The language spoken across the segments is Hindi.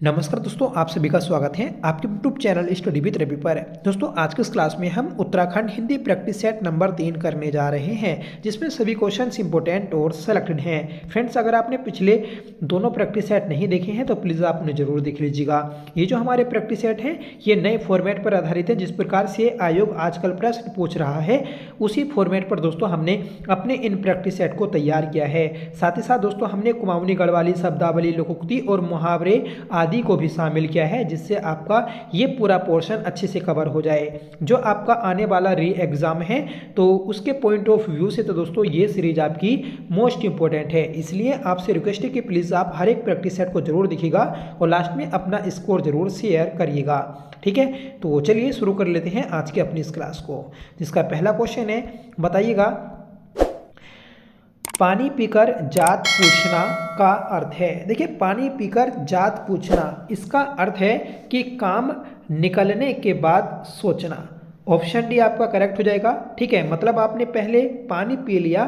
नमस्कार दोस्तों, आप सभी का स्वागत है आपके YouTube channel study with Ravi पर। दोस्तों, आज के इस क्लास में हम Uttarakhand Hindi practice set number 3 करने जा रहे हैं, जिसमें सभी क्वेश्चंस इंपॉर्टेंट और सेलेक्टेड हैं। फ्रेंड्स, अगर आपने पिछले दोनों प्रैक्टिस सेट नहीं देखे हैं तो प्लीज़ आप उन्हें जरूर देख लीजिएगा। ये जो हमारे प्रैक्टिस सेट हैं ये नए फॉर्मेट पर आधारित है। जिस प्रकार से आयोग आजकल प्रश्न पूछ रहा है उसी फॉर्मेट पर दोस्तों हमने अपने इन प्रैक्टिस सेट को तैयार किया है। साथ ही साथ दोस्तों हमने कुमाऊनी गढ़वाली, शब्दावली, लोकोक्ति और मुहावरे आदि को भी शामिल किया है, जिससे आपका ये पूरा पोर्शन अच्छे से कवर हो जाए। जो आपका आने वाला री एग्जाम है तो उसके पॉइंट ऑफ व्यू से तो दोस्तों ये सीरीज आपकी मोस्ट इंपॉर्टेंट है। इसलिए आपसे रिक्वेस्ट है कि प्लीज़ आप हर एक प्रैक्टिस सेट को जरूर देखिएगा और लास्ट में अपना स्कोर जरूर शेयर करिएगा। ठीक है, तो चलिए शुरू कर लेते हैं आज की अपनी इस क्लास को, जिसका पहला क्वेश्चन है, बताइएगा पानी पीकर जात पूछना का अर्थ है। देखिए, पानी पीकर जात पूछना, इसका अर्थ है कि काम निकलने के बाद सोचना। ऑप्शन डी आपका करेक्ट हो जाएगा। ठीक है, मतलब आपने पहले पानी पी लिया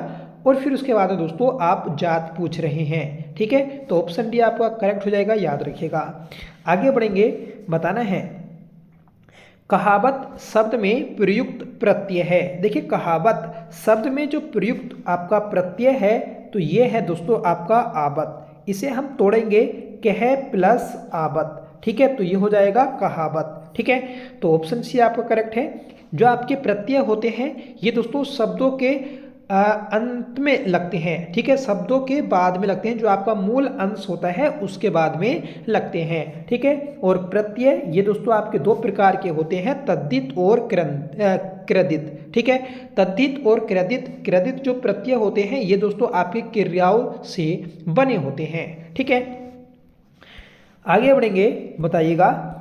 और फिर उसके बाद दोस्तों आप जात पूछ रहे हैं। ठीक है, तो ऑप्शन डी आपका करेक्ट हो जाएगा, याद रखिएगा। आगे बढ़ेंगे, बताना है कहावत शब्द में प्रयुक्त प्रत्यय है। देखिए, कहावत शब्द में जो प्रयुक्त आपका प्रत्यय है तो ये है दोस्तों आपका आवत। इसे हम तोड़ेंगे कह प्लस आवत। ठीक है, तो ये हो जाएगा कहावत। ठीक है, तो ऑप्शन सी आपका करेक्ट है। जो आपके प्रत्यय होते हैं ये दोस्तों शब्दों के अंत में लगते हैं। ठीक है, शब्दों के बाद में लगते हैं, जो आपका मूल अंश होता है उसके बाद में लगते हैं। ठीक है, और प्रत्यय ये दोस्तों आपके दो प्रकार के होते हैं, तद्धित और कृदित। ठीक है, तद्धित और कृदित जो प्रत्यय होते हैं ये दोस्तों आपकी क्रियाओं से बने होते हैं। ठीक है, आगे बढ़ेंगे, बताइएगा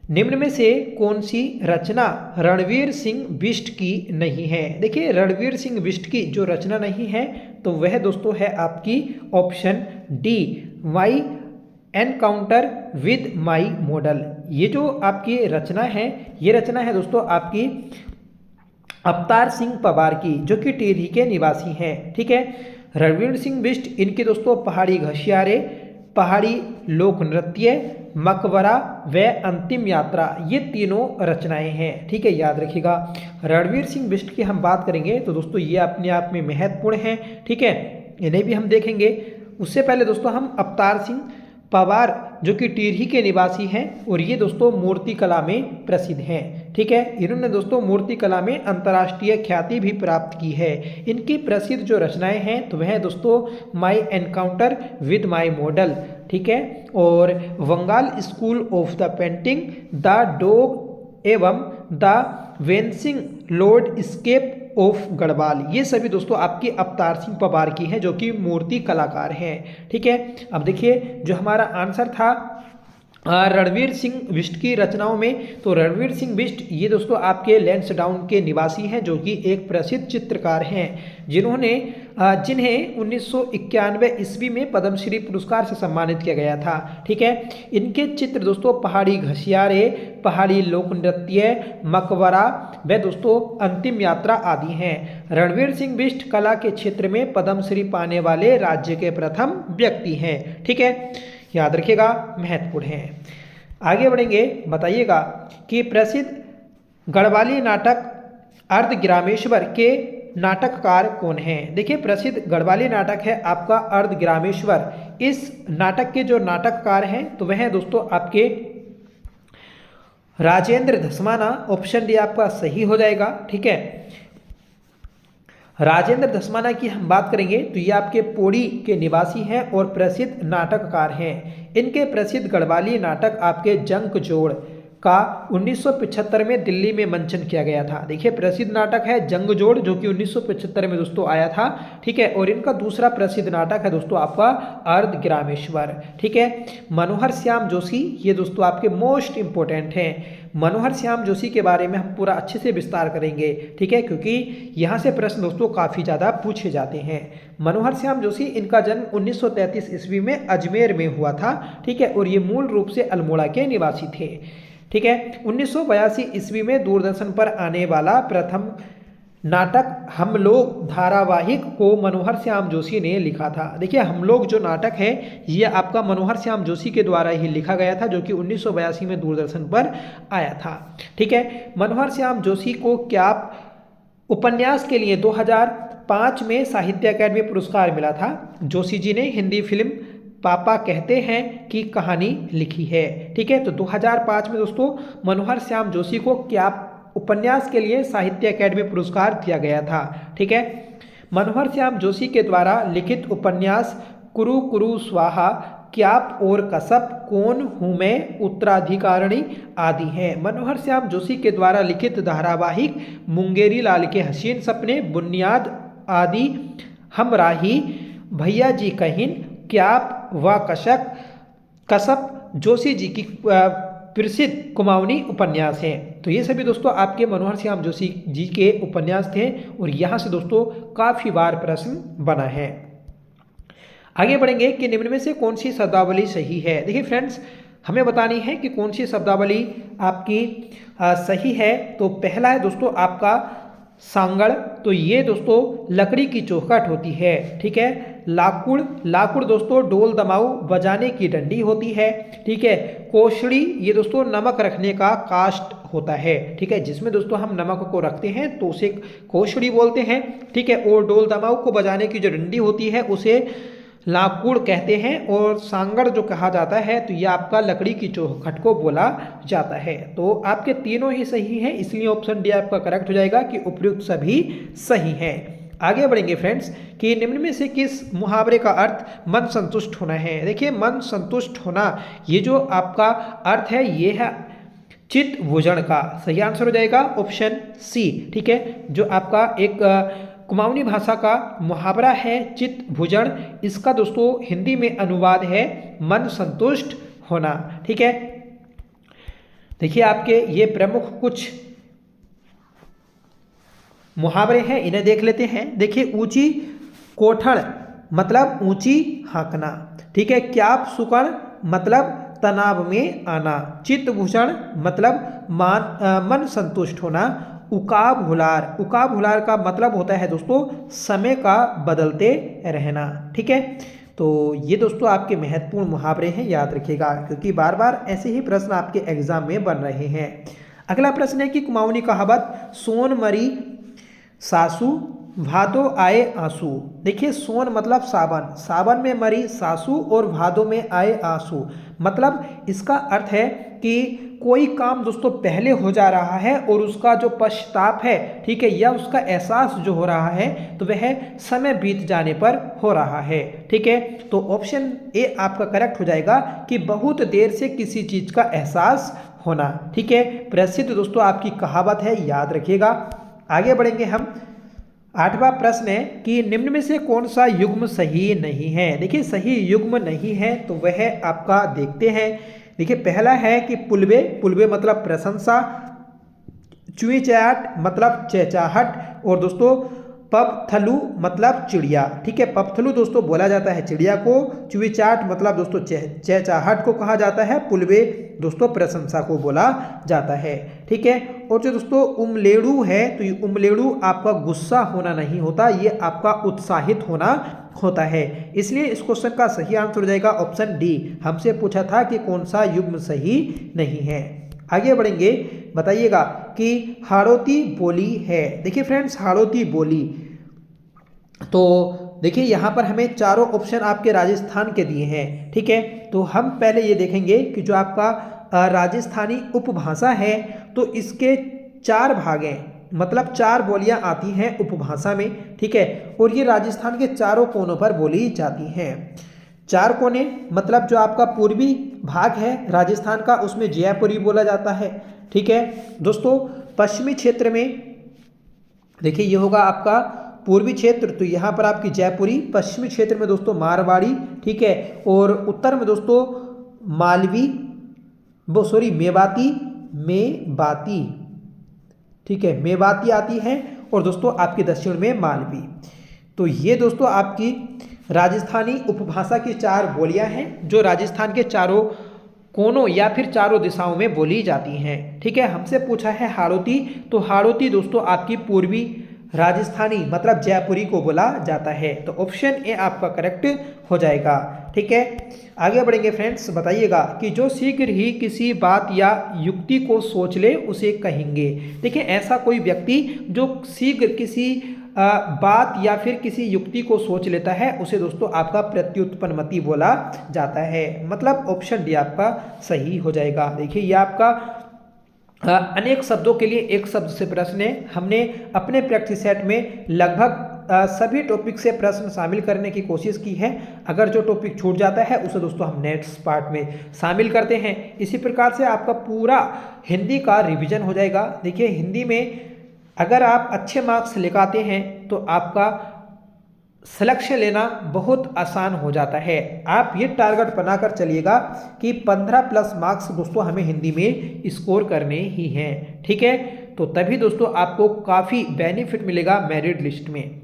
निम्न में से कौन सी रचना रणवीर सिंह बिष्ट की नहीं है। देखिए, रणवीर सिंह बिष्ट की जो रचना नहीं है तो वह दोस्तों है आपकी option D, my encounter with my model. ये जो आपकी रचना है ये रचना है दोस्तों आपकी अवतार सिंह पवार की, जो कि टिहरी के निवासी हैं। ठीक है, रणवीर सिंह बिष्ट, इनके दोस्तों पहाड़ी घसियारे, पहाड़ी लोक नृत्य, मकबरा व अंतिम यात्रा, ये तीनों रचनाएं हैं। ठीक है, याद रखिएगा। रणवीर सिंह बिष्ट की हम बात करेंगे तो दोस्तों ये अपने आप में महत्वपूर्ण है। ठीक है, इन्हें भी हम देखेंगे। उससे पहले दोस्तों हम अवतार सिंह पवार जो कि टिहरी के निवासी हैं और ये दोस्तों मूर्ति कला में प्रसिद्ध हैं। ठीक है, इन्होंने दोस्तों मूर्ति कला में अंतर्राष्ट्रीय ख्याति भी प्राप्त की है। इनकी प्रसिद्ध जो रचनाएं हैं तो वह दोस्तों my encounter with my model, ठीक है, और Bengal school of the painting, the dog एवं the vanishing landscape of Garhwal, ये सभी दोस्तों आपकी अवतार सिंह पवार की हैं जो कि मूर्ति कलाकार हैं। ठीक है, अब देखिए जो हमारा आंसर था रणवीर सिंह बिष्ट की रचनाओं में, तो रणवीर सिंह बिष्ट ये दोस्तों आपके लैंसडाउन के निवासी हैं, जो कि एक प्रसिद्ध चित्रकार हैं जिन्हें 1991 ईस्वी में पद्मश्री पुरस्कार से सम्मानित किया गया था। ठीक है, इनके चित्र दोस्तों पहाड़ी घसियारे, पहाड़ी लोक नृत्य, मकबरा व दोस्तों अंतिम यात्रा आदि हैं। रणवीर सिंह बिष्ट कला के क्षेत्र में पद्मश्री पाने वाले राज्य के प्रथम व्यक्ति हैं। ठीक है, याद रखिएगा, महत्वपूर्ण है। आगे बढ़ेंगे, बताइएगा कि प्रसिद्ध गढ़वाली नाटक अर्धग्रामेश्वर के नाटककार कौन हैं। देखिए, प्रसिद्ध गढ़वाली नाटक है आपका अर्धग्रामेश्वर। इस नाटक के जो नाटककार हैं तो वह है दोस्तों आपके राजेंद्र धस्माना। ऑप्शन डी आपका सही हो जाएगा। ठीक है, राजेंद्र धस्माना की हम बात करेंगे तो ये आपके पौड़ी के निवासी हैं और प्रसिद्ध नाटककार हैं। इनके प्रसिद्ध गढ़वाली नाटक आपके जंक जोड़ का 1975 में दिल्ली में मंचन किया गया था। देखिए, प्रसिद्ध नाटक है जंग जोड़ जो कि 1975 में दोस्तों आया था। ठीक है, और इनका दूसरा प्रसिद्ध नाटक है दोस्तों आपका अर्धग्रामेश्वर। ठीक है, मनोहर श्याम जोशी ये दोस्तों आपके मोस्ट इंपॉर्टेंट हैं। मनोहर श्याम जोशी के बारे में हम पूरा अच्छे से विस्तार करेंगे। ठीक है, क्योंकि यहाँ से प्रश्न दोस्तों काफ़ी ज़्यादा पूछे जाते हैं। मनोहर श्याम जोशी, इनका जन्म 1933 ईस्वी में अजमेर में हुआ था। ठीक है, और ये मूल रूप से अल्मोड़ा के निवासी थे। ठीक है, 1982 ईस्वी में दूरदर्शन पर आने वाला प्रथम नाटक हम लोग धारावाहिक को मनोहर श्याम जोशी ने लिखा था। देखिए हम लोग जो नाटक है ये आपका मनोहर श्याम जोशी के द्वारा ही लिखा गया था, जो कि 1982 में दूरदर्शन पर आया था। ठीक है, मनोहर श्याम जोशी को क्या उपन्यास के लिए 2005 में साहित्य अकादमी पुरस्कार मिला था। जोशी जी ने हिंदी फिल्म पापा कहते हैं की कहानी लिखी है। ठीक है, तो 2005 में दोस्तों मनोहर श्याम जोशी को क्या उपन्यास के लिए साहित्य अकादमी पुरस्कार दिया गया था। ठीक है, मनोहर श्याम जोशी के द्वारा लिखित उपन्यास कुरु कुरु स्वाहा, क्याप और कसप, कौन हूँ मैं, उत्तराधिकारिणी आदि हैं। मनोहर श्याम जोशी के द्वारा लिखित धारावाहिक मुंगेरी लाल के हसीन सपने, बुनियाद आदि, हमराही, भैया जी कहिन, क्याप व कशक, कसप जोशी जी की प्रसिद्ध कुमाऊनी उपन्यास हैं। तो ये सभी दोस्तों आपके मनोहर श्याम जोशी जी के उपन्यास थे और यहाँ से दोस्तों काफ़ी बार प्रश्न बना है। आगे बढ़ेंगे कि निम्न में से कौन सी शब्दावली सही है। देखिए फ्रेंड्स, हमें बतानी है कि कौन सी शब्दावली आपकी सही है। तो पहला है दोस्तों आपका सांगड़, तो ये दोस्तों लकड़ी की चौखट होती है। ठीक है, लाकुड़, लाकुड़ दोस्तों डोल दमाऊ बजाने की डंडी होती है। ठीक है, कोशड़ी, ये दोस्तों नमक रखने का कास्ट होता है। ठीक है, जिसमें दोस्तों हम नमक को रखते हैं तो उसे कोशड़ी बोलते हैं। ठीक है, और डोल दमाऊ को बजाने की जो डंडी होती है उसे लाकुड़ कहते हैं। और सांगड़ जो कहा जाता है तो यह आपका लकड़ी की चौखट को बोला जाता है। तो आपके तीनों ही सही हैं, इसलिए ऑप्शन डी आपका करेक्ट हो जाएगा कि उपर्युक्त सभी सही हैं। आगे बढ़ेंगे फ्रेंड्स कि निम्न में से किस मुहावरे का अर्थ मन संतुष्ट होना है। देखिए मन संतुष्ट होना, ये जो आपका अर्थ है ये है चित्त भूषण का। सही आंसर हो जाएगा ऑप्शन सी। ठीक है, जो आपका एक कुमाऊनी भाषा का मुहावरा है चित्त भूषण, इसका दोस्तों हिंदी में अनुवाद है मन संतुष्ट होना। ठीक है, देखिए आपके ये प्रमुख कुछ मुहावरे हैं, इन्हें देख लेते हैं। देखिए ऊंची कोठड़ मतलब ऊंची हाँकना। ठीक है, क्याप सुकड़ मतलब तनाव में आना। चित्त भूषण मतलब मन संतुष्ट होना। उकाब हुलार, उकाब हुलार का मतलब होता है दोस्तों समय का बदलते रहना। ठीक है, तो ये दोस्तों आपके महत्वपूर्ण मुहावरे हैं, याद रखिएगा क्योंकि बार बार ऐसे ही प्रश्न आपके एग्जाम में बन रहे हैं। अगला प्रश्न है कि कुमाऊनी कहावत सोन मरी सासू भादो आए आंसू। देखिए सोन मतलब सावन, सावन में मरी सासू और भादो में आए आंसू, मतलब इसका अर्थ है कि कोई काम दोस्तों पहले हो जा रहा है और उसका जो पश्चाताप है, ठीक है, या उसका एहसास जो हो रहा है तो वह समय बीत जाने पर हो रहा है। ठीक है, तो ऑप्शन ए आपका करेक्ट हो जाएगा कि बहुत देर से किसी चीज का एहसास होना। ठीक है, प्रसिद्ध दोस्तों आपकी कहावत है, याद रखिएगा। आगे बढ़ेंगे हम। 8वां प्रश्न है कि निम्न में से कौन सा युग्म सही नहीं है। देखिए सही युग्म नहीं है तो वह आपका देखते हैं। देखिए पहला है कि पुलबे, पुलबे मतलब प्रशंसा, चुईचाट मतलब चहचाहट, और दोस्तों पपथलू मतलब चिड़िया। ठीक है, पपथलू दोस्तों बोला जाता है चिड़िया को, चुईचाट मतलब दोस्तों चहचाहट को कहा जाता है, पुलबे दोस्तों प्रशंसा को बोला जाता है। ठीक है, और जो दोस्तों उमलेड़ू है तो ये उमलेड़ू आपका गुस्सा होना नहीं होता, ये आपका उत्साहित होना होता है। इसलिए इस क्वेश्चन का सही आंसर हो जाएगा ऑप्शन डी। हमसे पूछा था कि कौन सा युग्म सही नहीं है। आगे बढ़ेंगे, बताइएगा कि हाड़ौती बोली है। देखिए फ्रेंड्स हाड़ौती बोली, तो देखिए यहाँ पर हमें चारों ऑप्शन आपके राजस्थान के दिए हैं। ठीक है, तो हम पहले ये देखेंगे कि जो आपका राजस्थानी उपभाषा है तो इसके 4 भाग हैं, मतलब 4 बोलियां आती हैं उपभाषा में। ठीक है, और ये राजस्थान के चारों कोनों पर बोली जाती हैं। 4 कोने मतलब जो आपका पूर्वी भाग है राजस्थान का उसमें जयपुरी बोला जाता है। ठीक है दोस्तों, पश्चिमी क्षेत्र में देखिए ये होगा आपका पूर्वी क्षेत्र, तो यहाँ पर आपकी जयपुरी, पश्चिमी क्षेत्र में दोस्तों मारवाड़ी। ठीक है, और उत्तर में दोस्तों मालवी, मेवाती, मेवाती। ठीक है, मेवाती आती है, और दोस्तों आपके दक्षिण में मालवी। तो ये दोस्तों आपकी राजस्थानी उपभाषा की 4 बोलियां हैं जो राजस्थान के चारों कोनों या फिर चारों दिशाओं में बोली जाती हैं। ठीक है, हमसे पूछा है हाड़ौती, तो हाड़ौती दोस्तों आपकी पूर्वी राजस्थानी मतलब जयपुरी को बोला जाता है। तो ऑप्शन ए आपका करेक्ट हो जाएगा। ठीक है, आगे बढ़ेंगे फ्रेंड्स। बताइएगा कि जो शीघ्र ही किसी बात या युक्ति को सोच ले उसे कहेंगे। देखिए, ऐसा कोई व्यक्ति जो शीघ्र किसी बात या फिर किसी युक्ति को सोच लेता है उसे दोस्तों आपका प्रत्युत्पन्नमति बोला जाता है। मतलब ऑप्शन डी आपका सही हो जाएगा। देखिए, ये आपका अनेक शब्दों के लिए एक शब्द से प्रश्न है। हमने अपने प्रैक्टिस सेट में लगभग सभी टॉपिक से प्रश्न शामिल करने की कोशिश की है। अगर जो टॉपिक छूट जाता है उसे दोस्तों हम नेक्स्ट पार्ट में शामिल करते हैं। इसी प्रकार से आपका पूरा हिंदी का रिवीजन हो जाएगा। देखिए, हिंदी में अगर आप अच्छे मार्क्स लेकर हैं तो आपका सिलेक्शन लेना बहुत आसान हो जाता है। आप ये टारगेट बनाकर चलिएगा कि 15 प्लस मार्क्स दोस्तों हमें हिंदी में स्कोर करने ही हैं। ठीक है, तो तभी दोस्तों आपको काफ़ी बेनिफिट मिलेगा मेरिट लिस्ट में।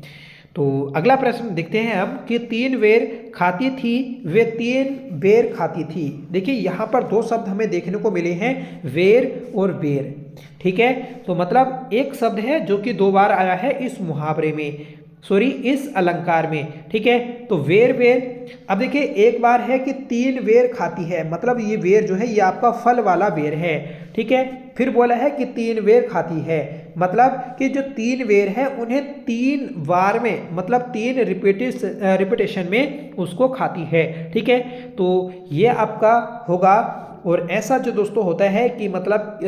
तो अगला प्रश्न देखते हैं हम कि 3 बेर खाती थी वे 3 बेर खाती थी। देखिए, यहाँ पर 2 शब्द हमें देखने को मिले हैं, वेर और बेर। ठीक है, तो मतलब एक शब्द है जो कि 2 बार आया है इस मुहावरे में, सॉरी इस अलंकार में। ठीक है, तो वेर बेर। अब देखिए, एक बार है कि 3 बेर खाती है, मतलब ये बेर जो है ये आपका फल वाला बेर है। ठीक है, फिर बोला है कि 3 बेर खाती है, मतलब कि जो 3 बेर है उन्हें 3 बार में, मतलब 3 रिपीटेशन में उसको खाती है। ठीक है, तो ये आपका होगा। और ऐसा जो दोस्तों होता है कि मतलब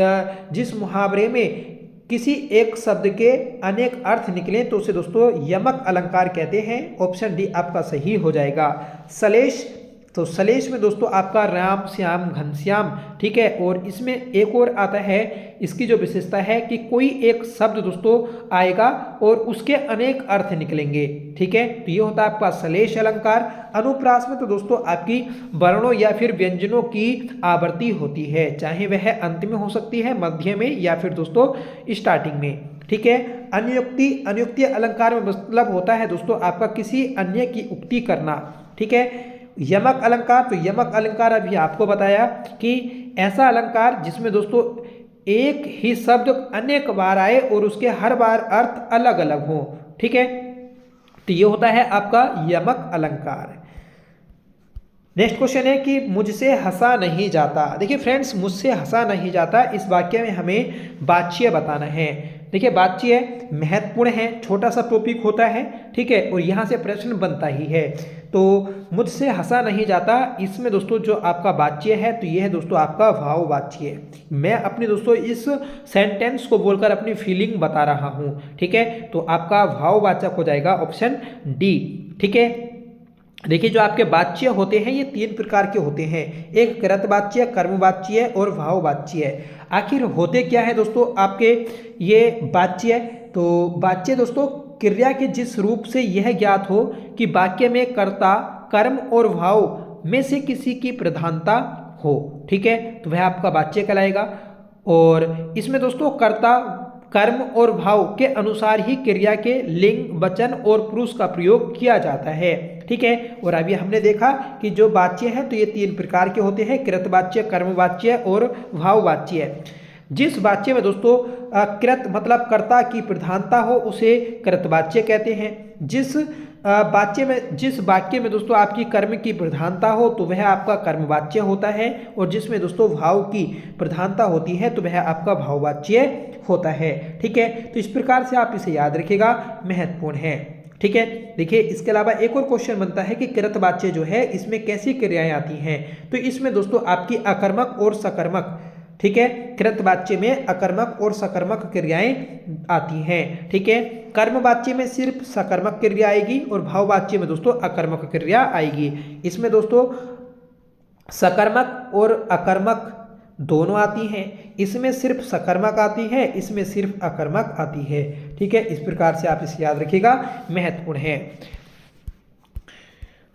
जिस मुहावरे में किसी एक शब्द के अनेक अर्थ निकले तो उसे दोस्तों यमक अलंकार कहते हैं। ऑप्शन डी आपका सही हो जाएगा। सलेश, तो सलेश में दोस्तों आपका राम श्याम घनश्याम। ठीक है, और इसमें एक और आता है, इसकी जो विशेषता है कि कोई एक शब्द दोस्तों आएगा और उसके अनेक अर्थ निकलेंगे। ठीक है, तो ये होता है आपका सलेश अलंकार। अनुप्रास में तो दोस्तों आपकी वर्णों या फिर व्यंजनों की आवृत्ति होती है, चाहे वह अंत में हो सकती है, मध्य में या फिर दोस्तों स्टार्टिंग में। ठीक है, अनुयुक्ति, अनुयुक्ति अलंकार में मतलब होता है दोस्तों आपका किसी अन्य की उक्ति करना। ठीक है, यमक अलंकार, तो यमक अलंकार अभी आपको बताया कि ऐसा अलंकार जिसमें दोस्तों एक ही शब्द अनेक बार आए और उसके हर बार अर्थ अलग अलग हो। ठीक है, तो ये होता है आपका यमक अलंकार। नेक्स्ट क्वेश्चन है कि मुझसे हंसा नहीं जाता। देखिए फ्रेंड्स, मुझसे हंसा नहीं जाता, इस वाक्य में हमें वाच्य बताना है। देखिए, वाच्य महत्वपूर्ण है, छोटा सा टॉपिक होता है। ठीक है, और यहाँ से प्रश्न बनता ही है। तो मुझसे हंसा नहीं जाता, इसमें दोस्तों जो आपका वाच्य है तो ये है दोस्तों आपका भाव वाच्य। मैं अपने दोस्तों इस सेंटेंस को बोलकर अपनी फीलिंग बता रहा हूँ। ठीक है, तो आपका भाववाचक हो जाएगा ऑप्शन डी। ठीक है, देखिए, जो आपके वाच्य होते हैं ये 3 प्रकार के होते हैं, एक कृतवाच्य, कर्मवाच्य और भाववाच्य। आखिर होते क्या है दोस्तों आपके ये वाच्य? तो वाच्य दोस्तों क्रिया के जिस रूप से यह ज्ञात हो कि वाक्य में कर्ता, कर्म और भाव में से किसी की प्रधानता हो। ठीक है, तो वह आपका वाच्य कहलाएगा। और इसमें दोस्तों कर्ता, कर्म और भाव के अनुसार ही क्रिया के लिंग, वचन और पुरुष का प्रयोग किया जाता है। ठीक है, और अभी हमने देखा कि जो वाच्य है तो ये 3 प्रकार के होते हैं, कृतवाच्य, कर्मवाच्य और भाववाच्य। जिस वाच्य में दोस्तों कृत मतलब कर्ता की प्रधानता हो उसे कृतवाच्य कहते हैं। जिस वाक्य में दोस्तों आपकी कर्म की प्रधानता हो तो वह आपका कर्मवाच्य होता है, और जिसमें दोस्तों भाव की प्रधानता होती है तो वह आपका भाववाच्य होता है। ठीक है, तो इस प्रकार से आप इसे याद रखिएगा, महत्वपूर्ण है। ठीक है, देखिए, इसके अलावा एक और क्वेश्चन बनता है कि कृतवाच्य जो है इसमें कैसी क्रियाएं आती हैं। तो इसमें दोस्तों आपकी अकर्मक और सकर्मक, ठीक है, कृतवाच्य में अकर्मक और सकर्मक क्रियाएं आती हैं। ठीक है, कर्मवाच्य में सिर्फ सकर्मक क्रिया आएगी और भाववाच्य में दोस्तों अकर्मक क्रिया आएगी। इसमें दोस्तों सकर्मक और अकर्मक दोनों आती हैं, इसमें सिर्फ सकर्मक आती है, इसमें सिर्फ अकर्मक आती है। ठीक है, इस प्रकार से आप इसे याद रखिएगा, महत्वपूर्ण है।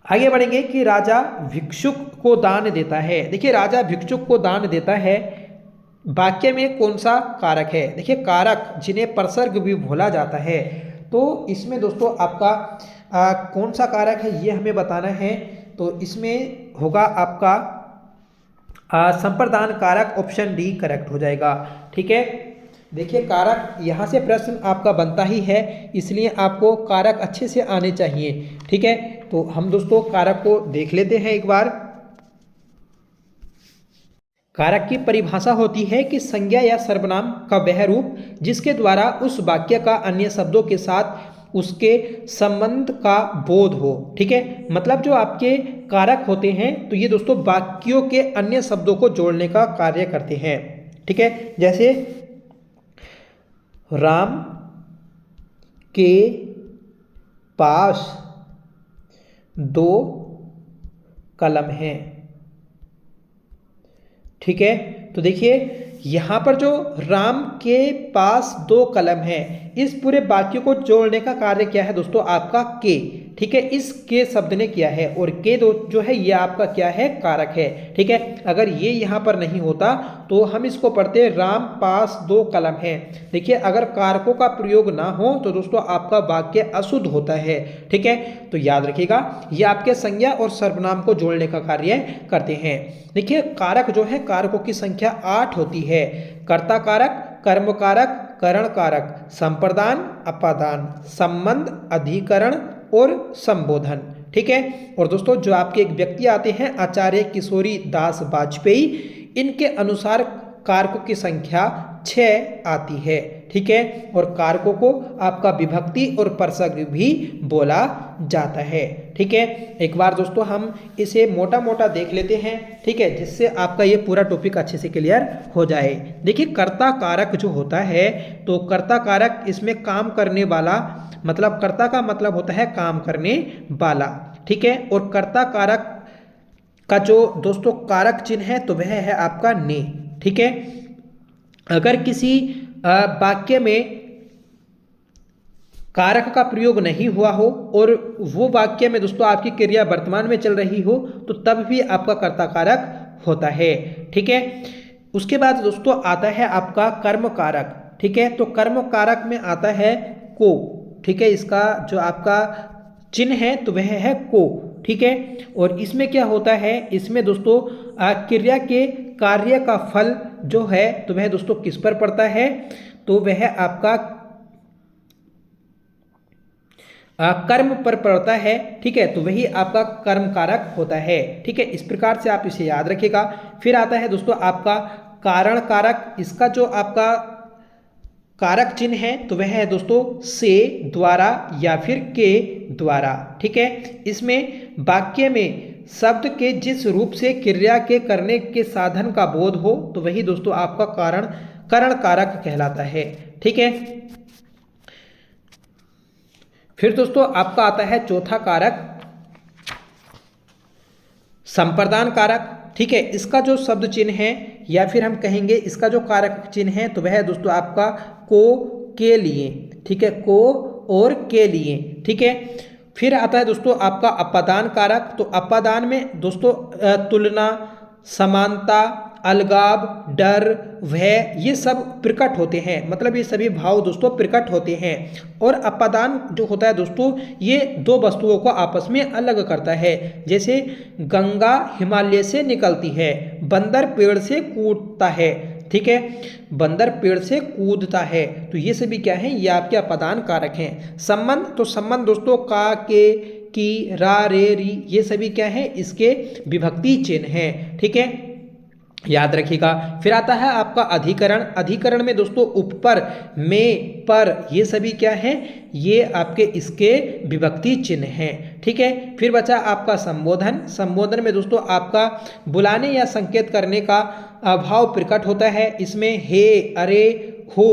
आगे बढ़ेंगे कि राजा भिक्षुक को दान देता है। देखिए, राजा भिक्षुक को दान देता है, वाक्य में कौन सा कारक है? देखिए, कारक जिन्हें प्रसर्ग भी बोला जाता है, तो इसमें दोस्तों आपका कौन सा कारक है ये हमें बताना है। तो इसमें होगा आपका संप्रदान कारक, ऑप्शन डी करेक्ट हो जाएगा। ठीक है, देखिए कारक यहाँ से प्रश्न आपका बनता ही है, इसलिए आपको कारक अच्छे से आने चाहिए। ठीक है, तो हम दोस्तों कारक को देख लेते हैं एक बार। कारक की परिभाषा होती है कि संज्ञा या सर्वनाम का वह रूप जिसके द्वारा उस वाक्य का अन्य शब्दों के साथ उसके संबंध का बोध हो। ठीक है, मतलब जो आपके कारक होते हैं तो ये दोस्तों वाक्यों के अन्य शब्दों को जोड़ने का कार्य करते हैं। ठीक है, जैसे राम के पास 2 कलम हैं। ठीक है, तो देखिए यहाँ पर जो राम के पास 2 कलम हैं, इस पूरे वाक्य को जोड़ने का कार्य क्या है दोस्तों, आपका के। ठीक है, इस के शब्द ने किया है, और के दो जो है ये आपका क्या है, कारक है। ठीक है, अगर ये यहाँ पर नहीं होता तो हम इसको पढ़ते राम पास 2 कलम हैं। देखिए अगर कारकों का प्रयोग ना हो तो दोस्तों आपका वाक्य अशुद्ध होता है। ठीक है, तो याद रखिएगा ये आपके संज्ञा और सर्वनाम को जोड़ने का कार्य करते हैं। देखिए कारक जो है, कारकों की संख्या 8 होती है। कर्ता कारक, कर्म कारक, करण कारक, संप्रदान, अपादान, संबंध, अधिकरण और संबोधन। ठीक है, और दोस्तों जो आपके एक व्यक्ति आते हैं आचार्य किशोरी दास वाजपेयी, इनके अनुसार कारकों की संख्या 6 आती है। ठीक है, और कारकों को आपका विभक्ति और परसर्ग भी बोला जाता है। ठीक है, एक बार दोस्तों हम इसे मोटा मोटा देख लेते हैं। ठीक है, जिससे आपका ये पूरा टॉपिक अच्छे से क्लियर हो जाए। देखिए कर्ता कारक जो होता है, तो कर्ता कारक इसमें काम करने वाला, मतलब कर्ता का मतलब होता है काम करने वाला। ठीक है, और कर्ता कारक का जो दोस्तों कारक चिन्ह है तो वह है आपका ने। ठीक है, अगर किसी वाक्य में कारक का प्रयोग नहीं हुआ हो और वो वाक्य में दोस्तों आपकी क्रिया वर्तमान में चल रही हो तो तब भी आपका कर्ता कारक होता है। ठीक है, उसके बाद दोस्तों आता है आपका कर्म कारक। ठीक है, तो कर्म कारक में आता है को। ठीक है, इसका जो आपका चिन्ह है तो वह है को। ठीक है, और इसमें क्या होता है, इसमें दोस्तों क्रिया के कार्य का फल जो है तो वह दोस्तों किस पर पड़ता है, तो वह आपका कर्म पर पड़ता है। ठीक है, तो वही आपका कर्म कारक होता है। ठीक है, इस प्रकार से आप इसे याद रखिएगा। फिर आता है दोस्तों आपका कारण कारक। इसका जो आपका कारक चिन्ह है तो वह है दोस्तों से, द्वारा या फिर के द्वारा। ठीक है, इसमें वाक्य में शब्द के जिस रूप से क्रिया के करने के साधन का बोध हो तो वही दोस्तों आपका करण कारक कहलाता है। ठीक है, फिर दोस्तों आपका आता है चौथा कारक संप्रदान कारक। ठीक है, इसका जो शब्द चिन्ह है या फिर हम कहेंगे इसका जो कारक चिन्ह है तो वह है दोस्तों आपका को के लिए। ठीक है, को और के लिए। ठीक है, फिर आता है दोस्तों आपका अपादान कारक। तो अपादान में दोस्तों तुलना, समानता, अलगाव, डर, भय, ये सब प्रकट होते हैं। मतलब ये सभी भाव दोस्तों प्रकट होते हैं। और अपादान जो होता है दोस्तों ये 2 वस्तुओं को आपस में अलग करता है। जैसे गंगा हिमालय से निकलती है, बंदर पेड़ से कूदता है। ठीक है, बंदर पेड़ से कूदता है, तो ये सभी क्या है, ये आपके अपादान कारक हैं। संबंध, तो संबंध दोस्तों का, के, की, रा, रे, री, ये सभी क्या है, इसके विभक्ति चिन्ह हैं। ठीक है, याद रखिएगा। फिर आता है आपका अधिकरण। अधिकरण में दोस्तों ऊपर, में, पर, ये सभी क्या है, ये आपके इसके विभक्ति चिन्ह हैं। ठीक है, फिर बचा आपका संबोधन। संबोधन में दोस्तों आपका बुलाने या संकेत करने का भाव प्रकट होता है। इसमें हे, अरे, हो,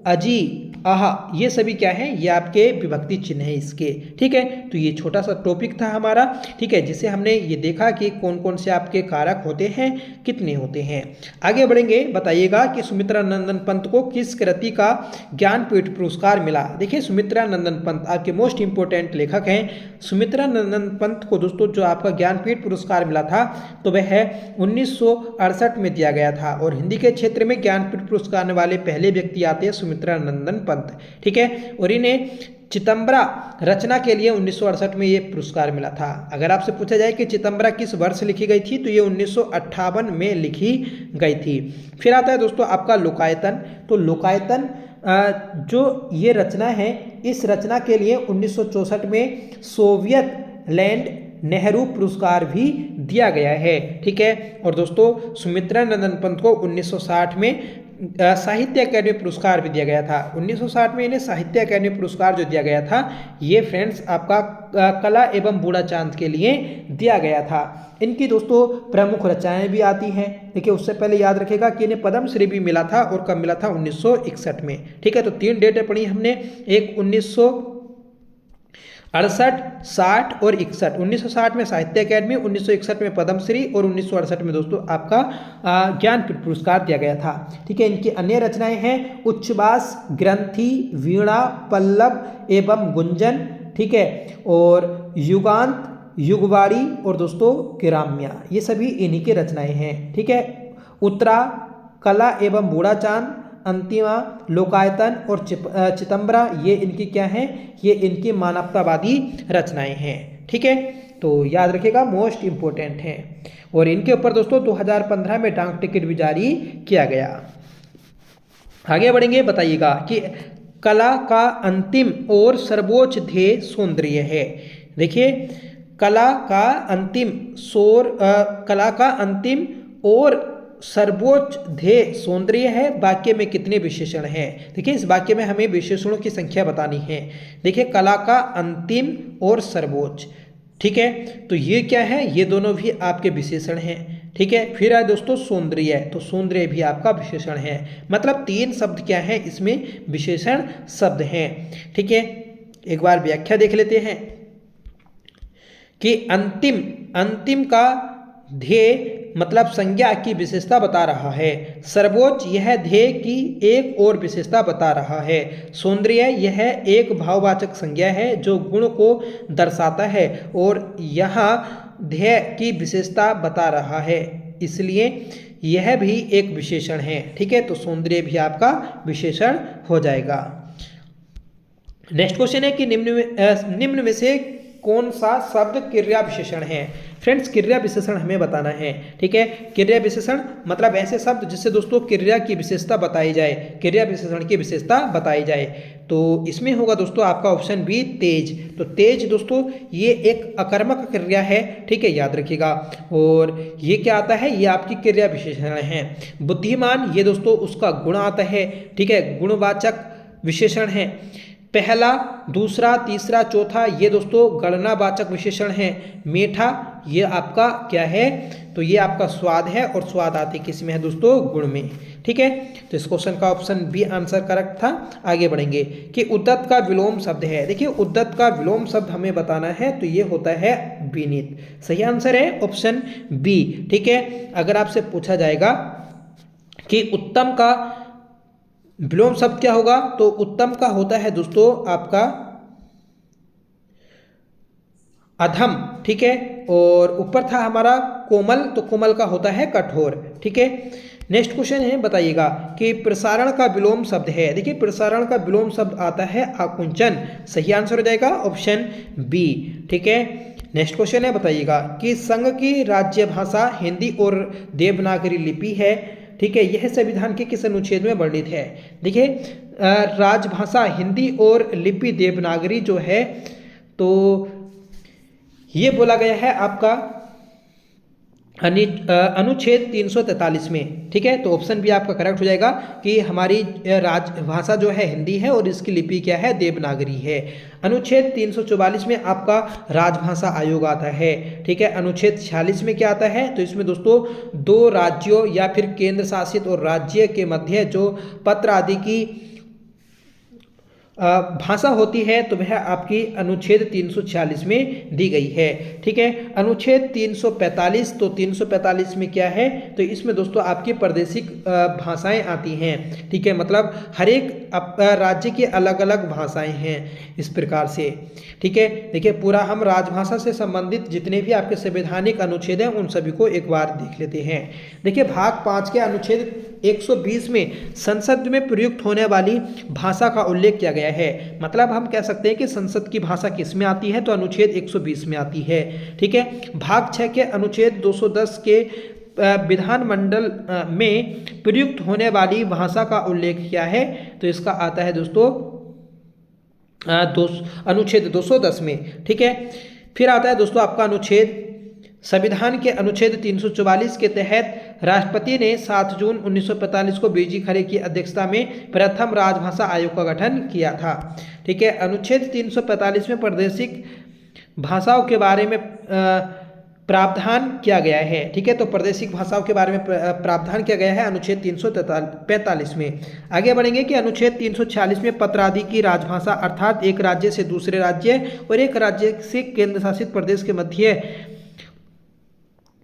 अजी, आहा, ये सभी क्या है, ये आपके विभक्ति चिन्ह है इसके। ठीक है, तो ये छोटा सा टॉपिक था हमारा। ठीक है, जिसे हमने ये देखा कि कौन कौन से आपके कारक होते हैं, कितने होते हैं। आगे बढ़ेंगे, बताइएगा कि सुमित्रा नंदन पंत को किस कृति का ज्ञानपीठ पुरस्कार मिला। देखिए सुमित्रा नंदन पंत आपके मोस्ट इंपोर्टेंट लेखक हैं। सुमित्रा नंदन पंत को दोस्तों जो आपका ज्ञानपीठ पुरस्कार मिला था तो वह 1968 में दिया गया था। और हिंदी के क्षेत्र में ज्ञानपीठ पुरस्कार वाले पहले व्यक्ति आते हैं सुमित्रा नंदन पंत। ठीक है, और इन्हें चितंबरा रचना के लिए 1968 में ये पुरस्कार मिला था। अगर आपसे पूछा जाए कि चितंबरा किस वर्ष लिखी गई थी, तो ये 1958 में लिखी गई थी। फिर आता है दोस्तों आपका लोकायतन। तो लोकायतन जो ये रचना है, इस रचना के लिए 1964 में सोवियत लैंड नेहरू पुरस्कार भी दिया गया है। ठीक है। और दोस्तों सुमित्रा नंदन पंत को 1960 में साहित्य अकेडमी पुरस्कार भी दिया गया था। 1960 में इन्हें साहित्य अकेडमी पुरस्कार जो दिया गया था, ये फ्रेंड्स आपका कला एवं बूढ़ा चांद के लिए दिया गया था। इनकी दोस्तों प्रमुख रचनाएं भी आती हैं। देखिए उससे पहले याद रखेगा कि इन्हें पद्मश्री भी मिला था, और कब मिला था? 1961 में। ठीक है। तो 3 डेटें पढ़ी हमने, एक 1968, 60 और 61। 1960 में साहित्य अकेडमी, 1961 में पद्मश्री और 1968 में दोस्तों आपका ज्ञानपीठ पुरस्कार दिया गया था। ठीक है। इनकी अन्य रचनाएं हैं उच्छ्वास, ग्रंथि, वीणा, पल्लव एवं गुंजन। ठीक है। और युगांत, युगवाड़ी और दोस्तों किराम्या, ये सभी इन्हीं की रचनाएं हैं। ठीक है। उत्तरा, कला एवं बूढ़ा चांद, अंतिमा, लोकायतन और चितंबरा, ये इनकी क्या हैं? ये इनकी मानवतावादी रचनाएं हैं। ठीक है। तो याद रखिएगा, मोस्ट इंपोर्टेंट हैं। और इनके ऊपर दोस्तों 2015 में डाक टिकट भी जारी किया गया। आगे बढ़ेंगे, बताइएगा कि कला का अंतिम और सर्वोच्च ध्येय सौंदर्य है। देखिए कला का अंतिम और सर्वोच्च ध्येय सौंदर्य है। वाक्य में कितने विशेषण हैं? देखिए इस वाक्य में हमें विशेषणों की संख्या बतानी है। देखिए कला का अंतिम और सर्वोच्च। ठीक है। तो ये क्या है? ये दोनों भी आपके विशेषण हैं। ठीक है। फिर है दोस्तों सौंदर्य, तो सौंदर्य भी आपका विशेषण है। मतलब 3 शब्द क्या है इसमें? विशेषण शब्द हैं। ठीक है। एक बार व्याख्या देख लेते हैं कि अंतिम का ध्येय मतलब संज्ञा की विशेषता बता रहा है। सर्वोच्च यह ध्येय की एक और विशेषता बता रहा है। सौंदर्य यह एक भाववाचक संज्ञा है जो गुण को दर्शाता है, और यहाँ ध्येय की विशेषता बता रहा है, इसलिए यह भी एक विशेषण है। ठीक है। तो सौंदर्य भी आपका विशेषण हो जाएगा। नेक्स्ट क्वेश्चन है कि निम्न में से कौन सा शब्द क्रिया विशेषण है? फ्रेंड्स क्रिया विशेषण हमें बताना है। ठीक है। क्रिया विशेषण मतलब ऐसे शब्द जिससे दोस्तों क्रिया की विशेषता बताई जाए, क्रिया विशेषण की विशेषता बताई जाए। तो इसमें होगा दोस्तों आपका ऑप्शन बी, तेज। तो तेज दोस्तों ये एक अकर्मक क्रिया है। ठीक है, याद रखिएगा। और ये क्या आता है? ये आपकी क्रिया विशेषण है। बुद्धिमान ये दोस्तों उसका गुण आता है। ठीक है, गुणवाचक विशेषण है। पहला, दूसरा, तीसरा, चौथा ये दोस्तों गणनावाचक विशेषण है। मीठा ये आपका क्या है? तो ये आपका स्वाद है, और स्वाद आते किस में है दोस्तों? गुण में। ठीक है। तो इस क्वेश्चन का ऑप्शन बी आंसर करेक्ट था। आगे बढ़ेंगे कि उद्दत का विलोम शब्द है। देखिए उद्दत का विलोम शब्द हमें बताना है, तो ये होता है विनीत। सही आंसर है ऑप्शन बी। ठीक है। अगर आपसे पूछा जाएगा कि उत्तम का विलोम शब्द क्या होगा, तो उत्तम का होता है दोस्तों आपका अधम। ठीक है। और ऊपर था हमारा कोमल, तो कोमल का होता है कठोर। ठीक है। नेक्स्ट क्वेश्चन है, बताइएगा कि प्रसारण का विलोम शब्द है। देखिए प्रसारण का विलोम शब्द आता है आकुंचन। सही आंसर हो जाएगा ऑप्शन बी। ठीक है। नेक्स्ट क्वेश्चन है, बताइएगा कि संघ की राज्य भाषा हिंदी और देवनागरी लिपि है। ठीक है। यह संविधान के किस अनुच्छेद में वर्णित है? देखिए राजभाषा हिंदी और लिपि देवनागरी जो है, तो ये बोला गया है आपका अनुच्छेद 343 में। ठीक है। तो ऑप्शन भी आपका करेक्ट हो जाएगा कि हमारी राजभाषा जो है हिंदी है और इसकी लिपि क्या है? देवनागरी है। अनुच्छेद 344 में आपका राजभाषा आयोग आता है। ठीक है। अनुच्छेद 46 में क्या आता है? तो इसमें दोस्तों 2 राज्यों या फिर केंद्र शासित और राज्य के मध्य जो पत्र आदि की भाषा होती है, तो वह आपकी अनुच्छेद 346 में दी गई है। ठीक है। अनुच्छेद 345, तो 345 में क्या है? तो इसमें दोस्तों आपकी प्रादेशिक भाषाएं आती हैं। ठीक है। मतलब हर एक राज्य की अलग अलग भाषाएं हैं इस प्रकार से। ठीक है। देखिए पूरा हम राजभाषा से संबंधित जितने भी आपके संवैधानिक अनुच्छेद हैं उन सभी को एक बार देख लेते हैं। देखिए भाग 5 के अनुच्छेद 120 में संसद में प्रयुक्त होने वाली भाषा का उल्लेख किया गया गया है। मतलब हम कह सकते हैं कि संसद की भाषा किस में आती है, तो अनुच्छेद 120 में आती है। ठीक है, भाग 6 के अनुच्छेद 210 के विधानमंडल में प्रयुक्त होने वाली भाषा का उल्लेख क्या है, तो इसका आता है दोस्तों अनुच्छेद 210 में। ठीक है, फिर आता है दोस्तों आपका अनुच्छेद, संविधान के अनुच्छेद 344 के तहत राष्ट्रपति ने 7 जून 1945 को बीजी खरे की अध्यक्षता में प्रथम राजभाषा आयोग का गठन किया था। ठीक है, अनुच्छेद 345 में प्रादेशिक भाषाओं के बारे में प्रावधान किया गया है। ठीक है, तो प्रादेशिक भाषाओं के बारे में प्रावधान किया गया है अनुच्छेद 345 में। आगे बढ़ेंगे कि अनुच्छेद 346 में पत्रादि की राजभाषा अर्थात एक राज्य से दूसरे राज्य और एक राज्य से केंद्र शासित प्रदेश के मध्य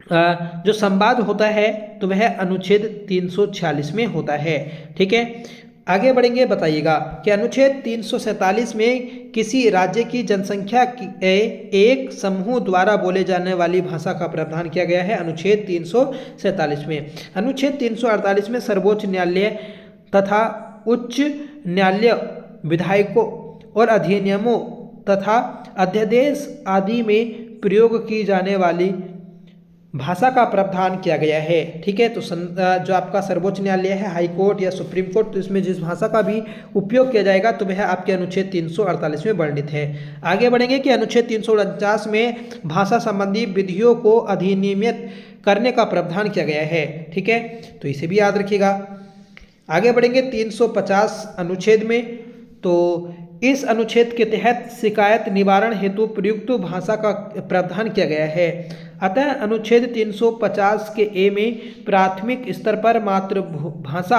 जो संवाद होता है तो वह अनुच्छेद 346 में होता है। ठीक है, आगे बढ़ेंगे, बताइएगा कि अनुच्छेद 347 में किसी राज्य की जनसंख्या के एक समूह द्वारा बोले जाने वाली भाषा का प्रावधान किया गया है अनुच्छेद 347 में। अनुच्छेद 348 में सर्वोच्च न्यायालय तथा उच्च न्यायालय विधायकों और अधिनियमों तथा अध्यादेश आदि में प्रयोग की जाने वाली भाषा का प्रावधान किया गया है। ठीक है, तो जो आपका सर्वोच्च न्यायालय है, हाई कोर्ट या सुप्रीम कोर्ट, तो इसमें जिस भाषा का भी उपयोग किया जाएगा तो वह आपके अनुच्छेद 348 में वर्णित है। आगे बढ़ेंगे कि अनुच्छेद 349 में भाषा संबंधी विधियों को अधिनियमित करने का प्रावधान किया गया है। ठीक है, तो इसे भी याद रखिएगा। आगे बढ़ेंगे 350 अनुच्छेद में, तो इस अनुच्छेद के तहत शिकायत निवारण हेतु प्रयुक्त भाषा का प्रावधान किया गया है। अतः अनुच्छेद 350 के ए में प्राथमिक स्तर पर मातृभाषा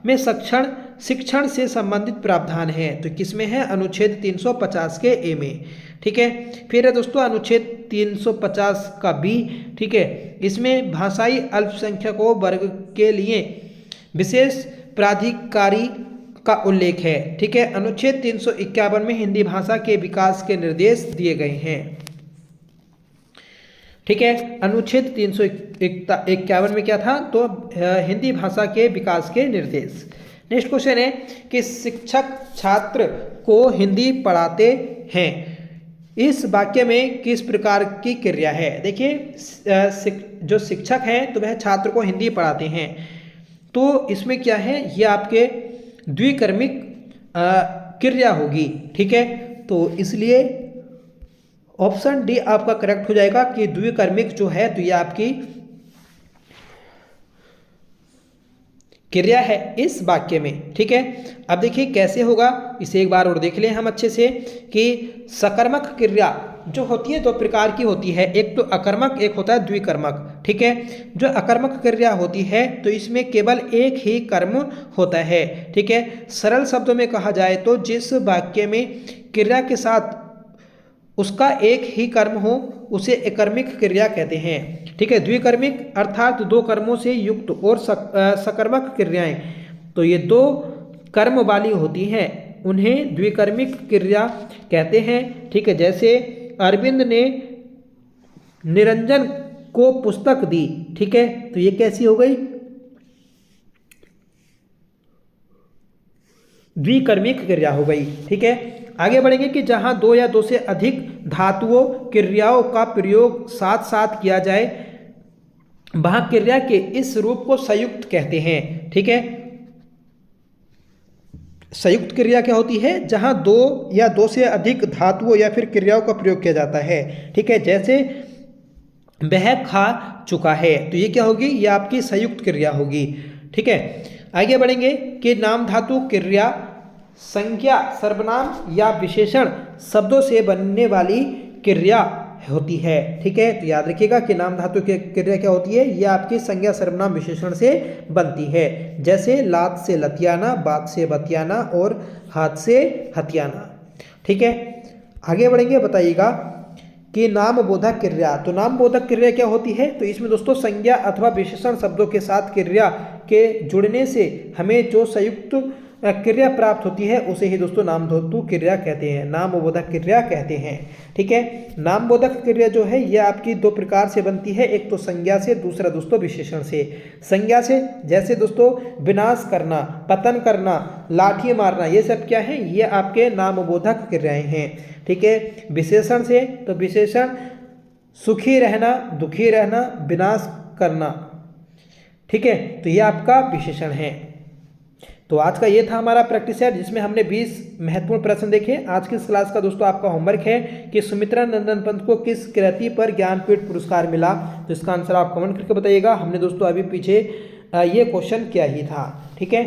में शिक्षण से संबंधित प्रावधान है। तो किसमें है, अनुच्छेद 350 के ए में। ठीक है, फिर है दोस्तों अनुच्छेद 350 का बी। ठीक है, इसमें भाषाई अल्पसंख्यकों वर्ग के लिए विशेष प्राधिकारी का उल्लेख है। ठीक है, अनुच्छेद 351 में हिंदी भाषा के विकास के निर्देश दिए गए हैं। ठीक है, अनुच्छेद 351 में क्या था, तो हिंदी भाषा के विकास के निर्देश। नेक्स्ट क्वेश्चन है कि शिक्षक छात्र को हिंदी पढ़ाते हैं, इस वाक्य में किस प्रकार की क्रिया है। देखिए, जो शिक्षक हैं तो वह छात्र को हिंदी पढ़ाते हैं, तो इसमें क्या है, ये आपके द्विकर्मिक क्रिया होगी। ठीक है, तो इसलिए ऑप्शन डी आपका करेक्ट हो जाएगा कि द्विकर्मिक जो है तो ये आपकी क्रिया है इस वाक्य में। ठीक है, अब देखिए कैसे होगा, इसे एक बार और देख लें हम अच्छे से कि सकर्मक क्रिया जो होती है दो प्रकार की होती है, एक तो अकर्मक, एक होता है द्विकर्मक। ठीक है, जो अकर्मक क्रिया होती है तो इसमें केवल एक ही कर्म होता है। ठीक है, सरल शब्दों में कहा जाए तो जिस वाक्य में क्रिया के साथ उसका एक ही कर्म हो उसे एकर्मिक क्रिया कहते हैं। ठीक है, द्विकर्मिक अर्थात दो कर्मों से युक्त और सकर्मक क्रियाएं, तो ये दो कर्म वाली होती हैं, उन्हें द्विकर्मिक क्रिया कहते हैं। ठीक है, जैसे अरविंद ने निरंजन को पुस्तक दी। ठीक है, तो ये कैसी हो गई, द्विकर्मिक क्रिया हो गई। ठीक है, आगे बढ़ेंगे कि जहां दो या दो से अधिक धातुओं क्रियाओं का प्रयोग साथ साथ किया जाए वहां क्रिया के इस रूप को संयुक्त कहते हैं। ठीक है, संयुक्त क्रिया क्या होती है, जहां दो या दो से अधिक धातुओं या फिर क्रियाओं का प्रयोग किया जाता है। ठीक है, जैसे वह खा चुका है, तो ये क्या होगी, ये आपकी संयुक्त क्रिया होगी। ठीक है, आगे बढ़ेंगे कि नाम धातु क्रिया संज्ञा सर्वनाम या विशेषण शब्दों से बनने वाली क्रिया होती है। ठीक है, तो याद रखिएगा कि नाम धातु की क्रिया क्या होती है, ये आपकी संज्ञा सर्वनाम विशेषण से बनती है। जैसे लात से लतियाना, बात से बतियाना और हाथ से हथियाना। ठीक है, आगे बढ़ेंगे, बताइएगा कि नाम बोधक क्रिया, तो नाम बोधक क्रिया क्या होती है, तो इसमें दोस्तों संज्ञा अथवा विशेषण शब्दों के साथ क्रिया के जुड़ने से हमें जो संयुक्त क्रिया प्राप्त होती है उसे ही दोस्तों नामधातु क्रिया कहते हैं, नामबोधक क्रिया कहते हैं। ठीक है, नामबोधक क्रिया जो है यह आपकी दो प्रकार से बनती है, एक तो संज्ञा से, दूसरा दोस्तों विशेषण से। संज्ञा से जैसे दोस्तों विनाश करना, पतन करना, लाठी मारना, ये सब क्या है, ये आपके नामबोधक क्रियाएं हैं। ठीक है, विशेषण से तो विशेषण सुखी रहना, दुखी रहना, विनाश करना। ठीक है, तो ये आपका विशेषण है। तो आज का ये था हमारा प्रैक्टिस सेट जिसमें हमने 20 महत्वपूर्ण प्रश्न देखे। आज की इस क्लास का दोस्तों आपका होमवर्क है कि सुमित्रा नंदन पंत को किस कृति पर ज्ञानपीठ पुरस्कार मिला, तो इसका आंसर आप कमेंट करके बताइएगा। हमने दोस्तों अभी पीछे ये क्वेश्चन किया ही था। ठीक है,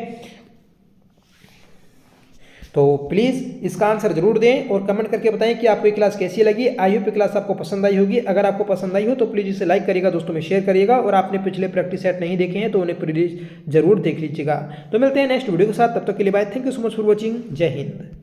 तो प्लीज़ इसका आंसर जरूर दें और कमेंट करके बताएं कि आपको ये क्लास कैसी लगी। आई होप ये क्लास आपको पसंद आई होगी। अगर आपको पसंद आई हो तो प्लीज़ इसे लाइक करिएगा, दोस्तों में शेयर करिएगा, और आपने पिछले प्रैक्टिस सेट नहीं देखे हैं तो उन्हें प्लीज़ जरूर देख लीजिएगा। तो मिलते हैं नेक्स्ट वीडियो के साथ, तब तक के लिए bye. Thank you so much for watching. जय हिंद।